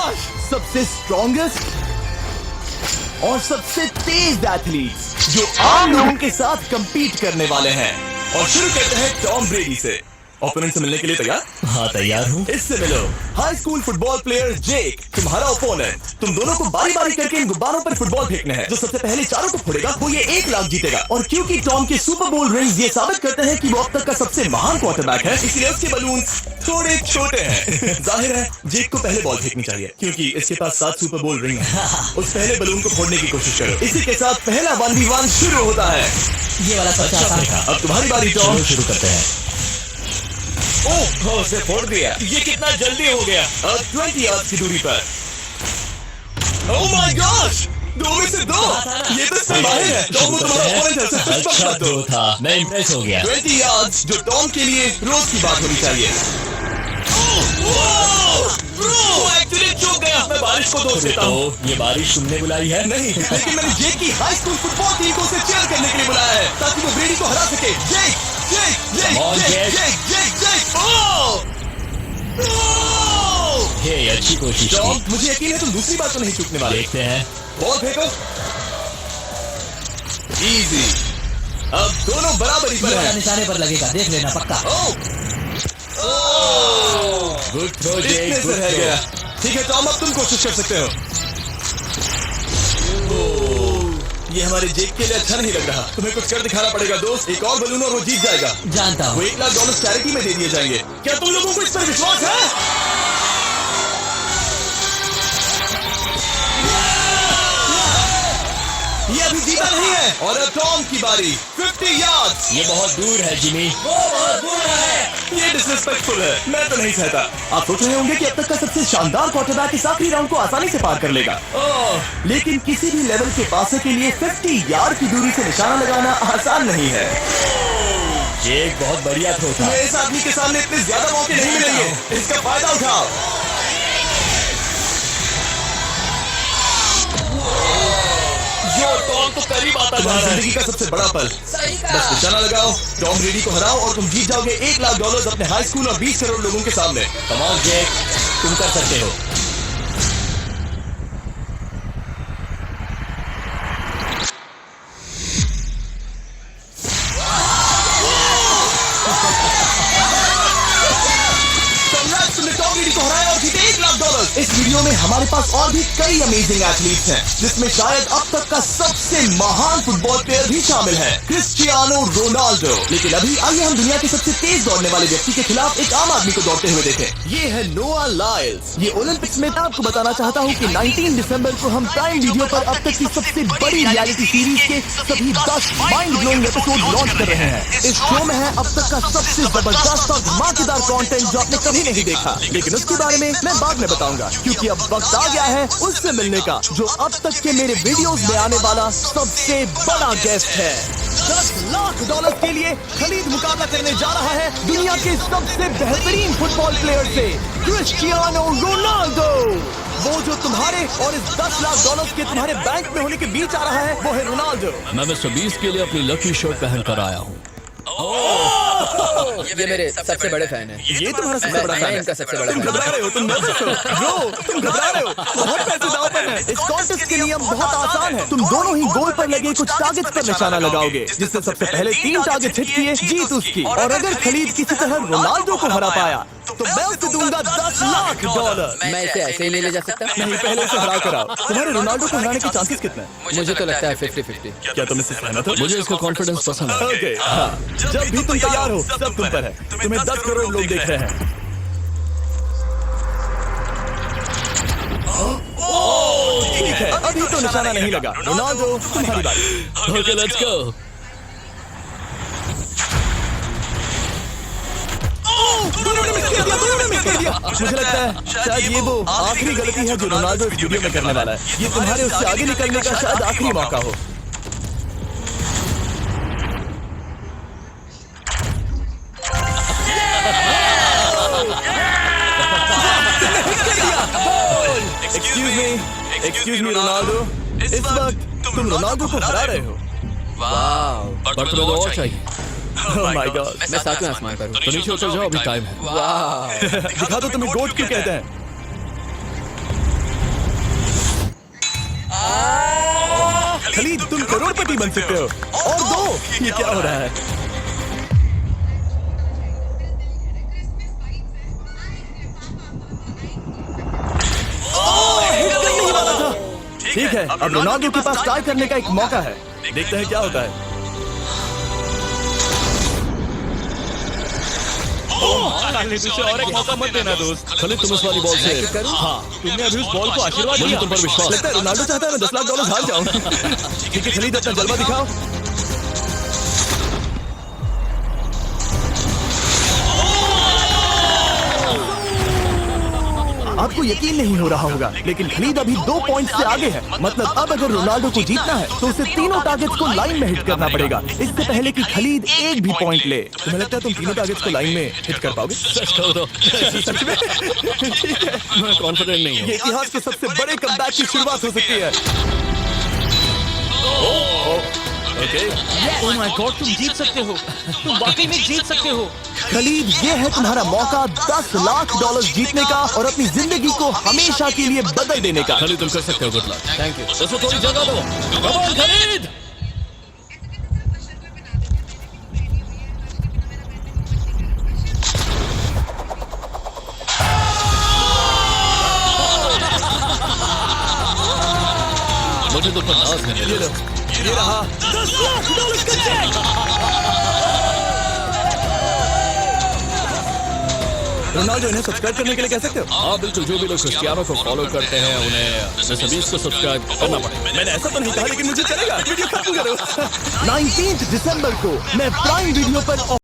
Gosh, सबसे strongest और सबसे तेज एथलीट्स जो आम लोगों के साथ compete करने वाले हैं। और शुरू करते हैं टॉम ब्रेडी से। ओपोनेंट से मिलने के लिए तैयार? हाँ तैयार हूँ। इससे मिलो हाई स्कूल फुटबॉल प्लेयर जेक, तुम्हारा ओपोनेंट। तुम दोनों को बारी बारी करके इन गुब्बारों पर फुटबॉल फेंकने हैं। जो सबसे पहले चारों को फोड़ेगा वो ये 1 लाख जीतेगा। और क्योंकि टॉम के सुपर बोल रिंग्स ये साबित करते हैं कि वो अब तक का सबसे महान क्वार्टरबैक है, इसलिए उसके बलून थोड़े छोटे हैं। जाहिर है जेक को पहले बॉल फेंकनी चाहिए क्योंकि इसके पास 7 सुपर बोल रिंग है। उस पहले बलून को फोड़ने की कोशिश करो। इसी के साथ पहला 1v1 शुरू होता है। ये वाला सबसे आसान था। अब तुम्हारी बारी टॉम। शुरू करते हैं। ओह, उसे फोड़ दिया। ये कितना जल्दी हो गया। अब 20 यार्ड्स की दूरी पर। ओह माय गॉश, 2 में से 2। ये तो इससे बाहर है। टॉम को तुम्हारा ओपोनेंट है, उसे पुश अच्छा मत दो। दो था, मैं इम्प्रेस हो गया। 20 यार्ड्स जो टॉम के लिए रोज की बात होनी चाहिए। ब्रो, एक्चुअली चूक गया। मैं बारिश को दोष देता हूँ। तो ये बारिश तुमने बुलाई है? नहीं, लेकिन मैंने जेक की हाई स्कूल फुटबॉल टीम को उसे चीयर करने के लिए बुलाया है ताकि वो ब्रेडी को हरा सके। जेक, जेक, जेक, Come on, जेक, Jake. जेक, जेक, जेक। ओह! ओह! हे अच्छी कोशिश टॉम, की। मुझे यकीन है तुम दूसरी बार तो नहीं चूकने वाले। देखते हैं। बॉल फेंको। इजी। अब दोनों बराबरी पर हैं। निशाने पर लगेगा, देख लेना पक्का। ओह! गुड थ्रो इतने जेक, से गुड रह थ्रो। गया। ठीक है टॉम, अब तुम कोशिश कर सकते हो। ये हमारे जेक के लिए अच्छा नहीं लग रहा। तुम्हें कुछ कर दिखाना पड़ेगा दोस्त। एक और बलून और वो जीत जाएगा। जानता वो हूँ। $1 लाख चैरिटी में दे दिए जाएंगे। क्या तुम लोगों को इस पर विश्वास है? ये अभी जीता नहीं है। और अब टॉम की बारी। 50 यार्ड्स। ये बहुत दूर है जिमी। वो बहुत दूर है। ये डिसरिस्पेक्टफुल है। मैं तो नहीं चाहता। आप सोच रहे होंगे कि अब तक का सबसे शानदार क्वार्टरबैक इस आखिरी राउंड को आसानी से पार कर लेगा। लेकिन किसी भी लेवल के पासे के लिए 50 यार्ड की दूरी से निशाना लगाना आसान नहीं है। जेक बहुत बढ़िया थ्रो था। तुम्हें इस आदमी के सामने इतने ज्यादा मौके नहीं मिलेंगे। इसका फायदा उठाओ। यो, टॉम तो करीब आता जा रहा है। जिंदगी का सबसे बड़ा पल। बस निशाना लगाओ, टॉम ब्रेडी को हराओ और तुम जीत जाओगे $1 लाख अपने हाई स्कूल और 20 करोड़ लोगों के सामने। कम ऑन जेक, तुम कर सकते हो। तुमने टॉम ब्रेडी को हराया और जीते $1 लाख। इस वीडियो में हमारे पास और भी कई अमेजिंग एथलीट्स हैं, जिसमें शायद अब तक का सबसे महान फुटबॉल प्लेयर भी शामिल है, क्रिस्टियानो रोनाल्डो। लेकिन अभी आइए हम दुनिया के सबसे तेज दौड़ने वाले व्यक्ति के खिलाफ एक आम आदमी को दौड़ते हुए देखें। ये है नोआ लाइल्स। ये ओलंपिक्स में। मैं आपको बताना चाहता हूँ कि 19 दिसंबर को हम प्राइम वीडियो पर अब तक की सबसे बड़ी रियलिटी सीरीज के सभी 10 माइंड ब्लोइंग एपिसोड लॉन्च कर रहे हैं। इस शो में है अब तक का सबसे जबरदस्त और धमाकेदार कंटेंट जो आपने कभी नहीं देखा। लेकिन उसके बारे में मैं बाद में बताऊंगा, क्योंकि अब वक्त आ गया है उससे मिलने का जो अब तक के मेरे वीडियोस में आने वाला सबसे बड़ा गेस्ट है। $10 लाख के लिए खलीद मुकाबला करने जा रहा है दुनिया के सबसे बेहतरीन फुटबॉल प्लेयर से, क्रिस्टियानो रोनाल्डो। वो जो तुम्हारे और इस $10 लाख के तुम्हारे बैंक में होने के बीच आ रहा है, वो है रोनाल्डो। मैं मिस्टर बीस के लिए अपनी लकी शर्ट पहन कर आया हूँ। ये मेरे सबसे बड़े फैन हैं। ये तुम्हारा सबसे बड़ा फैन है। इनका सबसे बड़ा तुम फैन घबरा रहे हो, तुम नर्वस हो। ब्रो, तुम घबरा रहे हो। बहुत पैसे दांव पर हैं। इस कॉन्टेस्ट के नियम बहुत आसान है। तुम दोनों ही गोल पर लगे कुछ टारगेट्स पर निशाना लगाओगे। जिससे सबसे पहले 3 टारगेट हिट किए जीत उसकी। और अगर खलीद किसी तरह रोनाल्डो को हरा पाया तो मैं उसे दूंगा $10 लाख। मैं इसे ऐसे ही नहीं ले जा सकता। नहीं, पहले इसे हरा कर आओ। तुम्हारे रोनाल्डो को हराने के चांसेस कितने हैं? मुझे तो लगता है 50-50। क्या तुम इससे सहमत हो? मुझे इसका कॉन्फिडेंस पसंद है। ओके, हाँ। जब भी तुम तैयार हो सब तुम पर है। तुम्हें 10 करोड़ लोग देख रहे हैं। ठीक है, अभी तो निशाना नहीं लगा। रोनाल्डो, तुम्हारी बारी। Okay let's go. दोनों ने मिस कर दिया, दोनों ने मिस कर दिया। मुझे लगता है शायद ये वो आखिरी गलती है जो रोनाल्डो इस वीडियो में करने वाला है। ये तुम्हारे उससे आगे निकलने का शायद आखिरी मौका हो। Excuse me, Ronaldo. इस वक्त तुम रोनाल्डो को हरा रहे हो। वाह, पर तुम्हें तो और चाहिए। Oh my God। मैं 7वें आसमान पर हूँ। तो नीचे उतर जाओ, अभी टाइम है। वाह, दिखा दो तुम्हें गोट क्यों कहते हैं। करोड़पति बन सकते हो। और दो, ये क्या हो रहा है? हिट करने ही वाला था। ठीक है, अब रोनाल्डो के पास टाई करने का एक मौका है। देखते हैं क्या होता है। उसे और एक मौका मत देना दोस्त। खलीद तुम इस वाली बॉल से करूं? हाँ, तुमने अभी उस बॉल को आशीर्वाद मुझे दिया। तुम पर विश्वास लगता है रोनाल्डो चाहता है मैं $10 लाख हार जाऊं। ठीक है खलीद, अपना जलवा दिखाओ। आपको यकीन नहीं हो रहा होगा, लेकिन खलीद अभी 2 पॉइंट से आगे है। मतलब अब अगर रोनाल्डो को जीतना है तो उसे तीनों टारगेट्स को लाइन में हिट करना पड़ेगा, इससे पहले कि खलीद एक भी पॉइंट ले। तुम्हें लगता है तुम तीनों टारगेट्स को लाइन में हिट कर पाओगे? सच कहो तो सच में? ठीक है, मैं कॉन्फिडेंट नहीं हूँ। ये इतिहास के सबसे बड़े कमबैक की शुरुआत हो सकती है। ओके, ओह माय गॉड, तुम जीत सकते हो। तुम वाकई में जीत सकते हो। खलीद, ये है तुम्हारा मौका $10 लाख जीतने का और अपनी जिंदगी को हमेशा के लिए बदल देने का। खलीद तुम कर सकते हो, गुड लक। Thank you. उसको थोड़ी जगह दो। Come on Khalid. मुझे तो पर नाज है। ये रहा $10 लाख का चेक। रोनाल्डो, इन्हें सब्सक्राइब करने के लिए कह सकते हो? हाँ बिल्कुल, जो भी लोग क्रिस्टियानो को फॉलो करते हैं उन्हें मिस्टर बीस्ट को सब्सक्राइब करना पड़ेगा। मैंने ऐसा तो नहीं कहा, लेकिन मुझे चलेगा। वीडियो खत्म करो। 19 दिसंबर को मैं प्राइम वीडियो पर